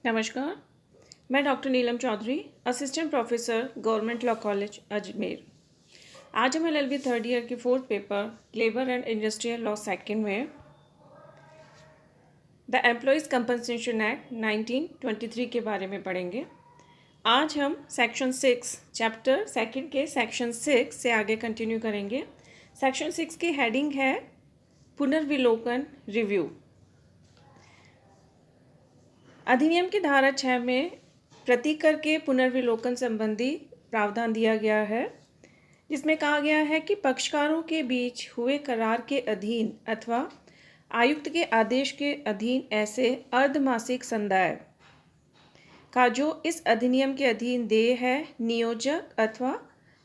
नमस्कार। मैं doctor Neelam Chaudhary, assistant professor, government law college Ajmer. आज हम एलएलबी थर्ड ईयर की fourth paper labour and industrial law second में द एम्प्लॉयज़ कंपनसेशन एक्ट 1923 के बारे में पढ़ेंगे। आज हम सेक्शन 6 चैप्टर सेकंड के सेक्शन 6 से आगे कंटिन्यू करेंगे। सेक्शन 6 की हेडिंग है पुनर्विलोकन रिव्यू। अधिनियम की धारा 6 में प्रतिकर के पुनर्विलोकन संबंधी प्रावधान दिया गया है, जिसमें कहा गया है कि पक्षकारों के बीच हुए करार के अधीन अथवा आयुक्त के आदेश के अधीन ऐसे अर्धमासिक संदाय का जो इस अधिनियम के अधीन देय है, नियोजक अथवा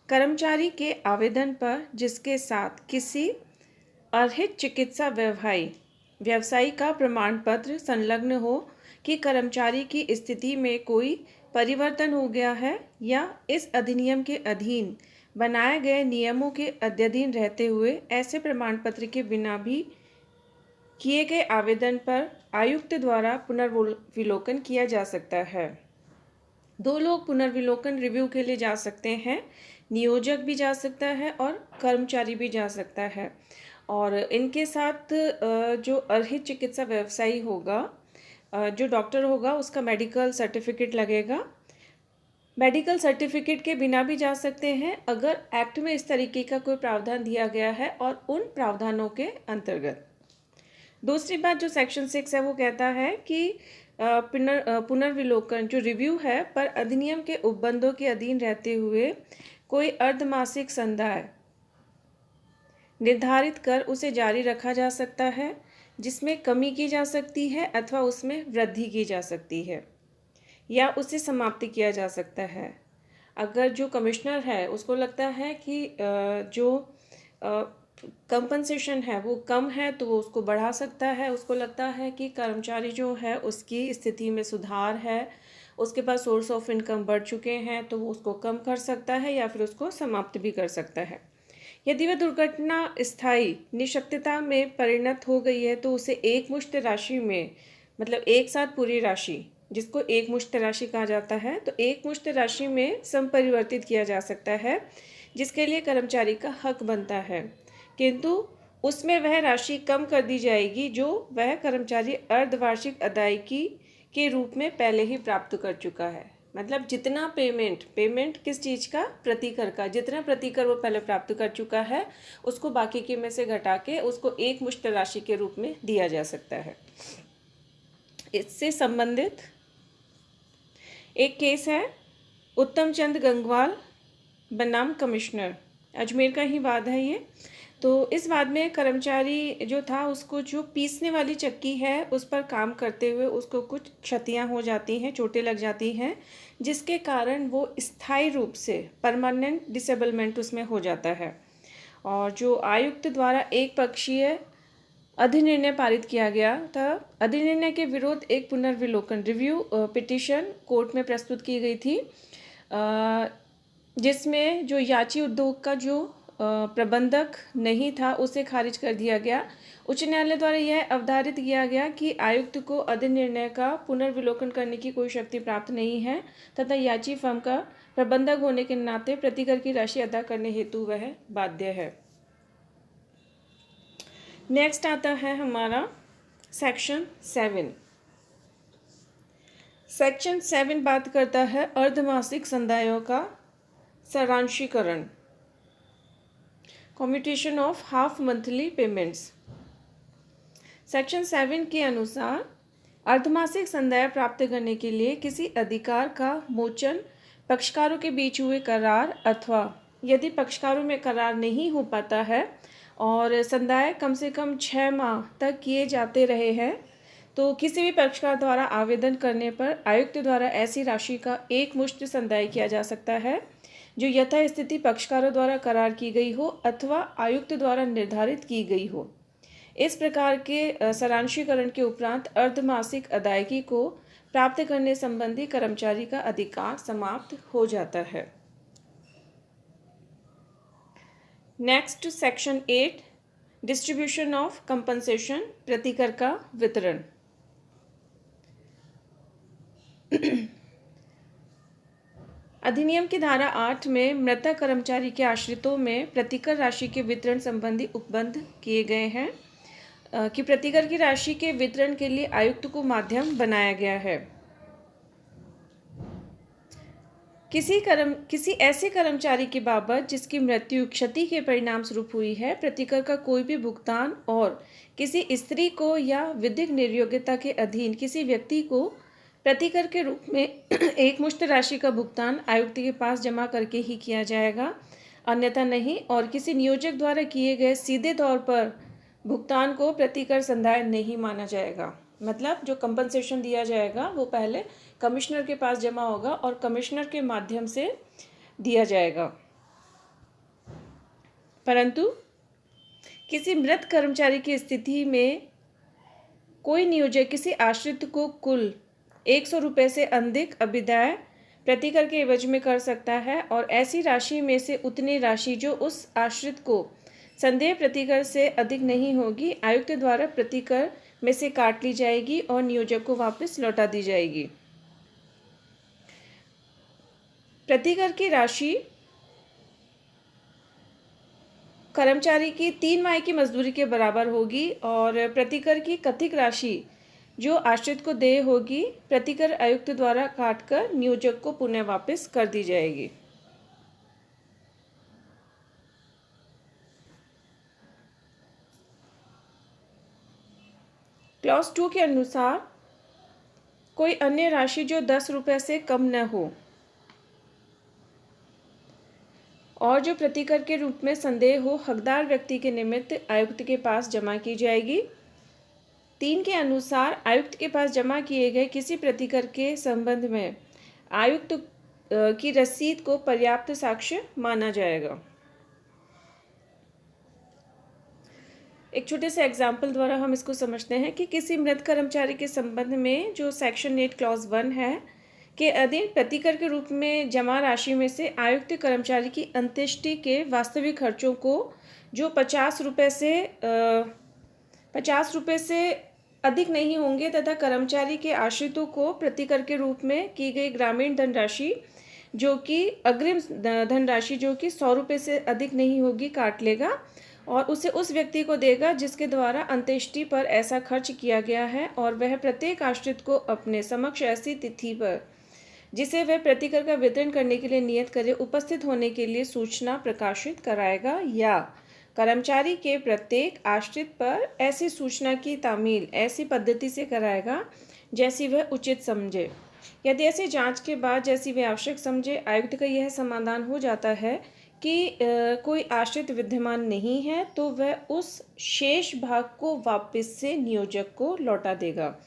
कर्मचारी के आवेदन पर जिसके साथ किसी अर्हित चिकित्सा व्यवसायी का प्रमाण पत्र संलग्न हो कि कर्मचारी की स्थिति में कोई परिवर्तन हो गया है या इस अधिनियम के अधीन बनाए गए नियमों के अध्ययन रहते हुए ऐसे प्रमाण पत्र के बिना भी किए गए आवेदन पर आयुक्त द्वारा पुनर्विलोकन किया जा सकता है। दो लोग पुनर्विलोकन रिव्यू के लिए जा सकते हैं, नियोजक भी जा सकता है और कर्मचारी भी जा सकता है। और इनके साथ जो अर्हित चिकित्सा व्यवसायी होगा, जो डॉक्टर होगा, उसका मेडिकल सर्टिफिकेट लगेगा। मेडिकल सर्टिफिकेट के बिना भी जा सकते हैं अगर एक्ट में इस तरीके का कोई प्रावधान दिया गया है और उन प्रावधानों के अंतर्गत। दूसरी बात जो सेक्शन 6 है वो कहता है कि पुनर्विलोकन जो रिव्यू है पर अधिनियम के उपबंधों के अधीन रहते हुए कोई अर्धमासिक संदाय निर्धारित कर उसे जारी रखा जा सकता है, जिसमें कमी की जा सकती है अथवा उसमें वृद्धि की जा सकती है या उसे समाप्ति किया जा सकता है। अगर जो कमिश्नर है उसको लगता है कि जो कंपनसेशन है वो कम है तो वो उसको बढ़ा सकता है। उसको लगता है कि कर्मचारी जो है उसकी स्थिति में सुधार है, उसके पास सोर्स ऑफ इनकम बढ़ चुके हैं, तो वो उसको कम कर सकता है या फिर उसको समाप्त भी कर सकता है। यदि वह दुर्घटना स्थायी निःशक्तता में परिणत हो गई है तो उसे एक मुश्त राशि में, मतलब एक साथ पूरी राशि, जिसको एक मुश्त राशि कहा जाता है, तो एक मुश्त राशि में संपरिवर्तित किया जा सकता है, जिसके लिए कर्मचारी का हक बनता है, किंतु उसमें वह राशि कम कर दी जाएगी जो वह कर्मचारी अर्धवार्षिक अदायगी के रूप में पहले ही प्राप्त कर चुका है। मतलब जितना पेमेंट किस चीज़ का, प्रतिकर का, जितना प्रतिकर वो पहले प्राप्त कर चुका है उसको बाकी के में से घटा के उसको एक मुश्त राशि के रूप में दिया जा सकता है। इससे संबंधित एक केस है उत्तम चंद गंगवाल बनाम कमिश्नर, अजमेर का ही वाद है ये। तो इस वाद में कर्मचारी जो था उसको जो पीसने वाली चक्की है उस पर काम करते हुए उसको कुछ क्षतियां हो जाती हैं, चोटें लग जाती हैं, जिसके कारण वो स्थायी रूप से परमानेंट डिसेबलमेंट उसमें हो जाता है। और जो आयुक्त द्वारा एक पक्षीय अधिनिर्णय पारित किया गया था, अधिनिर्णय के विरोध एक पुनर्विलोकन रिव्यू पिटीशन कोर्ट में प्रस्तुत की गई थी, जिसमें जो याची उद्योग का जो प्रबंधक नहीं था उसे खारिज कर दिया गया। उच्च न्यायालय द्वारा यह अवधारित किया गया कि आयुक्त को अधिनिर्णय का पुनर्विलोकन करने की कोई शक्ति प्राप्त नहीं है तथा याची फर्म का प्रबंधक होने के नाते प्रतिकर की राशि अदा करने हेतु वह बाध्य है। नेक्स्ट आता है हमारा सेक्शन 7। सेक्शन 7 बात करता है अर्धमासिक संदायों का सारांशीकरण, commutation of half monthly payments. Section 7 के अनुसार अर्धमासिक संदाय प्राप्त करने के लिए किसी अधिकार का मोचन पक्षकारों के बीच हुए करार अथवा यदि पक्षकारों में करार नहीं हो पाता है और संदाय कम से कम 6 माह तक किए जाते रहे हैं तो किसी भी पक्षकार द्वारा आवेदन करने पर आयुक्त द्वारा ऐसी राशि का एक मुश्त संदाय किया जा सकता है जो यथास्थिति पक्षकारों द्वारा करार की गई हो अथवा आयुक्त द्वारा निर्धारित की गई हो। इस प्रकार के सारांशीकरण के उपरांत अर्धमासिक अदायगी को प्राप्त करने संबंधी कर्मचारी का अधिकार समाप्त हो जाता है। Next section 8 distribution of compensation, प्रतिकर का वितरण। अधिनियम की धारा 8 में मृतक कर्मचारी के आश्रितों में प्रतिकर राशि के वितरण संबंधी उपबंध किए गए हैं कि प्रतिकर की राशि के वितरण के लिए आयुक्त को माध्यम बनाया गया है। किसी ऐसे कर्मचारी की बाबत जिसकी मृत्यु क्षति के परिणाम स्वरूप हुई है, प्रतिकर का कोई भी भुगतान और किसी स्त्री को या विधिक निर्योग्यता के अधीन किसी व्यक्ति को प्रतिकर के रूप में एक मुश्त राशि का भुगतान आयुक्त के पास जमा करके ही किया जाएगा, अन्यथा नहीं। और किसी नियोजक द्वारा किए गए सीधे तौर पर भुगतान को प्रतिकर संदाय नहीं माना जाएगा। मतलब जो कंपनसेशन दिया जाएगा वो पहले कमिश्नर के पास जमा होगा और कमिश्नर के माध्यम से दिया जाएगा। परंतु किसी मृत कर्मचारी की स्थिति में कोई नियोजक किसी आश्रित को कुल 100 रुपये से अधिक अभिदाय प्रतिकर के एवज में कर सकता है और ऐसी राशि में से उतनी राशि जो उस आश्रित को संदेह प्रतिकर से अधिक नहीं होगी, आयुक्त द्वारा प्रतिकर में से काट ली जाएगी और नियोजक को वापस लौटा दी जाएगी। प्रतिकर की राशि कर्मचारी की 3 माह की मजदूरी के बराबर होगी और प्रतिकर की कथित राशि जो आश्रित को देय होगी, प्रतिकर आयुक्त द्वारा काटकर नियोजक को पुनः वापस कर दी जाएगी। क्लॉज 2 के अनुसार कोई अन्य राशि जो 10 रुपये से कम न हो और जो प्रतिकर के रूप में संदेह हो, हकदार व्यक्ति के निमित्त आयुक्त के पास जमा की जाएगी। 3 के अनुसार आयुक्त के पास जमा किए गए किसी प्रतिकर के संबंध में आयुक्त की रसीद को पर्याप्त साक्ष्य माना जाएगा। एक छोटे से एग्जाम्पल द्वारा हम इसको समझते हैं कि किसी मृत कर्मचारी के संबंध में जो सेक्शन 8 क्लॉज 1 है के अधीन प्रतिकर के रूप में जमा राशि में से आयुक्त कर्मचारी की अंत्येष्टि के वास्तविक खर्चों को जो 50 रुपये से अधिक नहीं होंगे तथा कर्मचारी के आश्रितों को प्रतिकर के रूप में की गई ग्रामीण धनराशि जो कि अग्रिम धनराशि जो कि 100 रुपये से अधिक नहीं होगी काट लेगा और उसे उस व्यक्ति को देगा जिसके द्वारा अंत्येष्टि पर ऐसा खर्च किया गया है और वह प्रत्येक आश्रित को अपने समक्ष ऐसी तिथि पर जिसे वह प्रतिकर का वितरण करने के लिए नियत करे उपस्थित होने के लिए सूचना प्रकाशित कराएगा या कर्मचारी के प्रत्येक आश्रित पर ऐसी सूचना की तामील ऐसी पद्धति से कराएगा जैसी वह उचित समझे। यदि ऐसी जांच के बाद जैसी वह आवश्यक समझे आयुक्त का यह समाधान हो जाता है कि कोई आश्रित विद्यमान नहीं है तो वह उस शेष भाग को वापस से नियोजक को लौटा देगा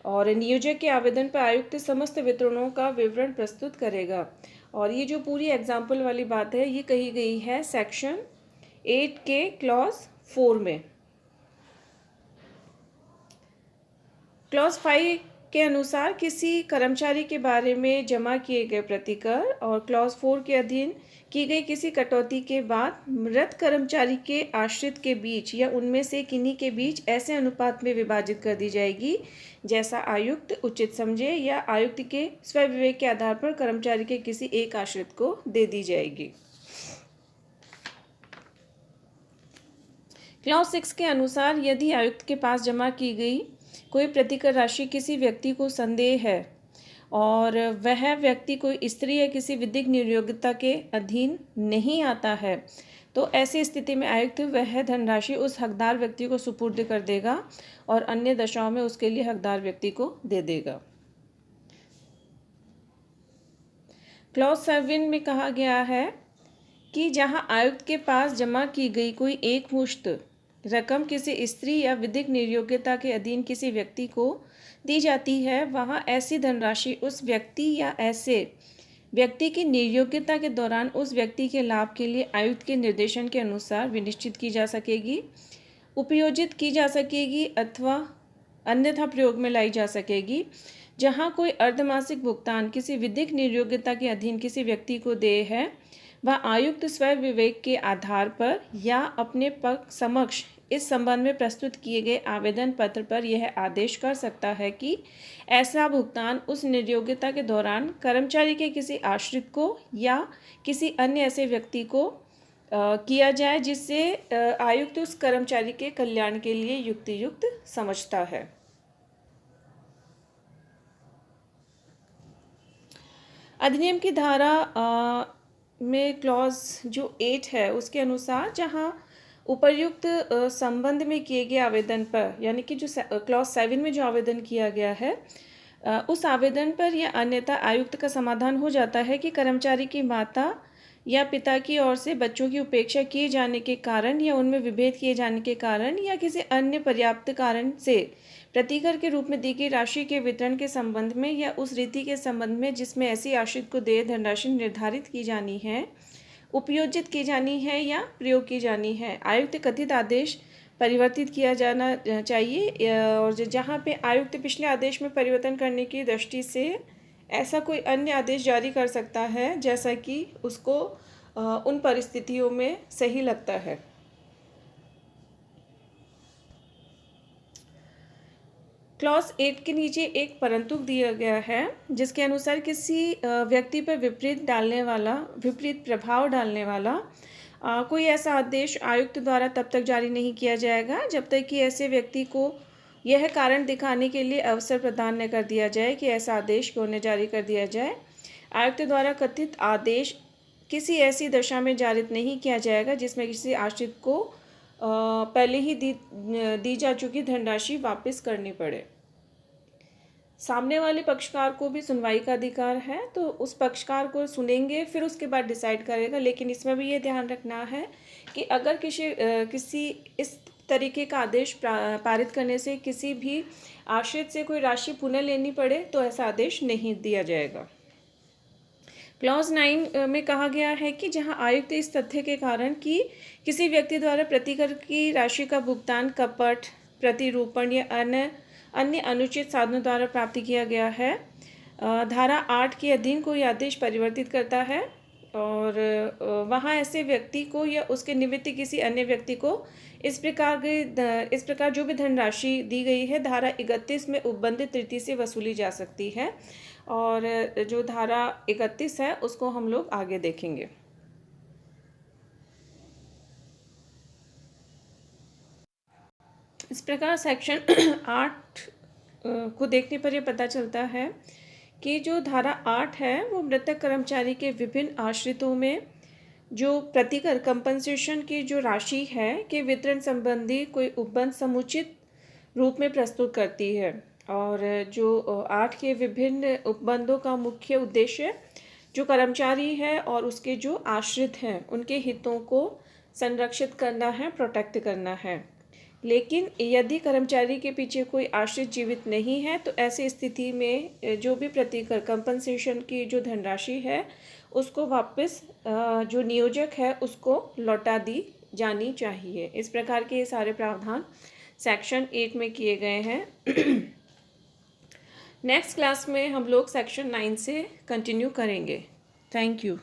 और नियोजक के आवेदन पर आयुक्त समस्त वितरणों का विवरण प्रस्तुत करेगा। और ये जो पूरी एग्जाम्पल वाली बात है ये कही गई है सेक्शन 8 के क्लॉज 4 में। क्लॉज 5 के अनुसार किसी कर्मचारी के बारे में जमा किए गए प्रतिकर और क्लॉज 4 के अधीन की गई किसी कटौती के बाद मृत कर्मचारी के आश्रित के बीच या उनमें से किन्हीं के बीच ऐसे अनुपात में विभाजित कर दी जाएगी जैसा आयुक्त उचित समझे या आयुक्त के स्वविवेक के आधार पर कर्मचारी के किसी एक आश्रित को दे दी जाएगी। क्लॉज 6 के अनुसार यदि आयुक्त के पास जमा की गई कोई प्रतिकर राशि किसी व्यक्ति को संदेह है और वह व्यक्ति कोई स्त्री या किसी विधिक निर्योग्यता के अधीन नहीं आता है तो ऐसी स्थिति में आयुक्त वह धनराशि उस हकदार व्यक्ति को सुपुर्द कर देगा और अन्य दशाओं में उसके लिए हकदार व्यक्ति को दे देगा। क्लॉज 7 में कहा गया है कि जहां आयुक्त के पास जमा की गई कोई एक मुश्त रकम किसी स्त्री या विधिक निर्योग्यता के अधीन किसी व्यक्ति को दी जाती है वहां ऐसी धनराशि उस व्यक्ति या ऐसे व्यक्ति की निर्योग्यता के दौरान उस व्यक्ति के लाभ के लिए आयुक्त के निर्देशन के अनुसार विनिश्चित की जा सकेगी, उपयोजित की जा सकेगी अथवा अन्यथा प्रयोग में लाई जा सकेगी। जहां कोई अर्धमासिक भुगतान किसी विधिक निर्योग्यता के अधीन किसी व्यक्ति को देय है वह आयुक्त स्वयं विवेक के आधार पर या अपने पक्ष समक्ष इस संबंध में प्रस्तुत किए गए आवेदन पत्र पर यह आदेश कर सकता है कि ऐसा भुगतान उस नियोक्ता के दौरान कर्मचारी के किसी आश्रित को या किसी अन्य ऐसे व्यक्ति को किया जाए जिससे आयुक्त उस कर्मचारी के कल्याण के लिए युक्तियुक्त समझता है। अधिनियम की धारा में क्लॉज जो 8 है उसके अनुसार जहां उपर्युक्त संबंध में किए गए आवेदन पर, यानी कि जो क्लॉज 7 में जो आवेदन किया गया है उस आवेदन पर या अन्यथा आयुक्त का समाधान हो जाता है कि कर्मचारी की माता या पिता की ओर से बच्चों की उपेक्षा किए जाने के कारण या उनमें विभेद किए जाने के कारण या किसी अन्य पर्याप्त कारण से प्रतिकर के रूप में दी गई राशि के वितरण के संबंध में या उस रीति के संबंध में जिसमें ऐसी आश्रित को देय धनराशि निर्धारित की जानी है, उपयोजित की जानी है या प्रयोग की जानी है, आयुक्त कथित आदेश परिवर्तित किया जाना चाहिए। और जहाँ पे आयुक्त पिछले आदेश में परिवर्तन करने की दृष्टि से ऐसा कोई अन्य आदेश जारी कर सकता है जैसा कि उसको उन परिस्थितियों में सही लगता है। क्लॉज 8 के नीचे एक परंतु दिया गया है जिसके अनुसार किसी व्यक्ति पर विपरीत प्रभाव डालने वाला कोई ऐसा आदेश आयुक्त द्वारा तब तक जारी नहीं किया जाएगा जब तक कि ऐसे व्यक्ति को यह कारण दिखाने के लिए अवसर प्रदान न कर दिया जाए कि ऐसा आदेश क्यों न जारी कर दिया जाए। आयुक्त द्वारा कथित आदेश किसी ऐसी दशा में जारी नहीं किया जाएगा जिसमें किसी आश्रित को पहले ही दी जा चुकी धनराशि वापस करनी पड़े। सामने वाले पक्षकार को भी सुनवाई का अधिकार है, तो उस पक्षकार को सुनेंगे फिर उसके बाद डिसाइड करेगा। लेकिन इसमें भी ये ध्यान रखना है कि अगर किसी इस तरीके का आदेश पारित करने से किसी भी आश्रित से कोई राशि पुनः लेनी पड़े तो ऐसा आदेश नहीं दिया जाएगा। क्लॉज 9 में कहा गया है कि जहां आयुक्त इस तथ्य के कारण कि किसी व्यक्ति द्वारा प्रतिकर की राशि का भुगतान कपट, प्रतिरूपण या अन्य अनुचित साधनों द्वारा प्राप्त किया गया है, धारा 8 के अधीन कोई आदेश परिवर्तित करता है और वहाँ ऐसे व्यक्ति को या उसके निमित्त किसी अन्य व्यक्ति को इस प्रकार जो भी धनराशि दी गई है धारा 31 में उपबंधित तृतीय से वसूली जा सकती है। और जो धारा 31 है उसको हम लोग आगे देखेंगे। इस प्रकार सेक्शन 8 को देखने पर यह पता चलता है कि जो धारा 8 है वो मृतक कर्मचारी के विभिन्न आश्रितों में जो प्रतिकर कंपनसेशन की जो राशि है के वितरण संबंधी कोई उपबंध समुचित रूप में प्रस्तुत करती है। और जो 8 के विभिन्न उपबंधों का मुख्य उद्देश्य जो कर्मचारी है और उसके जो आश्रित हैं उनके हितों को संरक्षित करना है, प्रोटेक्ट करना है। लेकिन यदि कर्मचारी के पीछे कोई आश्रित जीवित नहीं है तो ऐसी स्थिति में जो भी प्रतिकर कंपनसेशन की जो धनराशि है उसको वापस जो नियोजक है उसको लौटा दी जानी चाहिए। इस प्रकार के ये सारे प्रावधान सेक्शन 8 में किए गए हैं। नेक्स्ट क्लास में हम लोग सेक्शन 9 से कंटिन्यू करेंगे। Thank you.